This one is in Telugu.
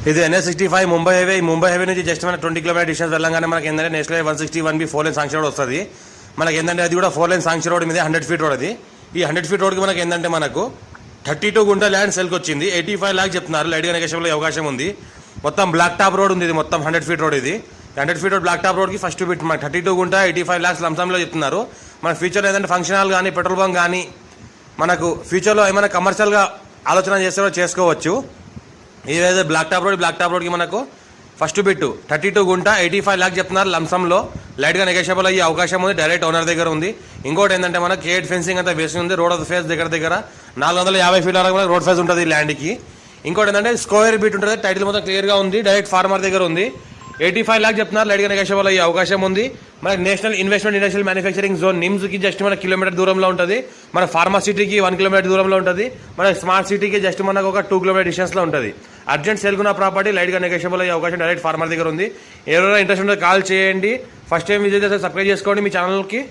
ఇది NH65 Mumbai highway. Mumbai highway నుంచి జస్ట్ మన 20 కిలోమీటర్ డిస్టెన్స్ వెళ్ళంగానే మనకి ఏంటంటే national 161B 4 line sanction road వస్తుంది. మనకి ఏంటంటే అది కూడా 4 లైన్ సాంక్షన్ రోడ్ మీద 100 ఫీట్ రోడ్. అది ఈ 100 ఫీట్ రోడ్కి మనకి ఏంటంటే మనకు 32 గుంట ల్యాండ్ సెల్కి వచ్చింది. 85 లాక్స్ చెప్తున్నారు. లైట్గా నెగోషియబుల్ అవకాశం ఉంది. మొత్తం బ్లాక్ టాప్ రోడ్ ఉంది. ఇది మొత్తం 100 ఫీట్ రోడ్. ఇది 100 ఫీట్ రోడ్ బ్లాక్ టాప్ రోడ్కి ఫస్ట్ బిట్ మనకి 32 గుంట 85 లాక్స్ లంసంలో చెప్తున్నారు. మన ఫ్యూచర్లో ఏదంటే ఫంక్షన్ హాల్ కానీ పెట్రోల్ బంక్ కానీ మనకు ఫ్యూచర్లో ఏమైనా కమర్షియల్గా ఆలోచన చేస్తారో చేసుకోవచ్చు. ఏదైతే బ్లాక్ టాప్ రోడ్కి మనకు ఫస్ట్ బిట్ 32 గుంట 85 లాక్స్ చెప్తున్నారు. లంసంలో లైట్గా నెగోషియబుల్ అయ్యే అవకాశం ఉంది. డైరెక్ట్ ఓనర్ దగ్గర ఉంది. ఇంకోటి ఏంటంటే మనకు గేట్ ఫెన్సింగ్ అంతా వేసి ఉంది. రోడ్ ఆఫ్ ఫేస్ దగ్గర 450 ఫీట్ వరకు మనకు రోడ్ ఫేస్ ఉంటుంది ల్యాండ్కి. ఇంకోటి ఏంటంటే స్క్వేర్ బీట్ ఉంటుంది. టైటిల్ మొత్తం క్లియర్గా ఉంది. డైరెక్ట్ ఫార్మర్ దగ్గర ఉంది. 85 లాక్స్ చెప్తున్నారు. లైట్గా నెగోషియబుల్ అయ్యే అవకాశం ఉంది. మనకి national investment industrial manufacturing zone నిమ్స్కి జస్ట్ మన కిలోమీటర్ దూరంలో ఉంటుంది. మన ఫార్మాసిటీకి 1 కిలోమీటర్ దూరంలో ఉంటుంది. మన స్మార్ట్ సిటీకి జస్ట్ మనకు ఒక 2 కిలోమీటర్ డిస్టెన్స్లో ఉంటుంది. అర్జెంట్ సేల్కున్న ప్రాపర్టీ లైట్గా నెగోషియబుల్ అయ్యే అవకాశం డైరెక్ట్ ఫార్మర్ దగ్గర ఉంది. ఎవరైనా ఇంట్రెస్ట్ ఉంటే కాల్ చేయండి. ఫస్ట్ టైం విజిట్ చేస్తే సబ్స్క్రైబ్ చేసుకోండి మీ ఛానల్కి.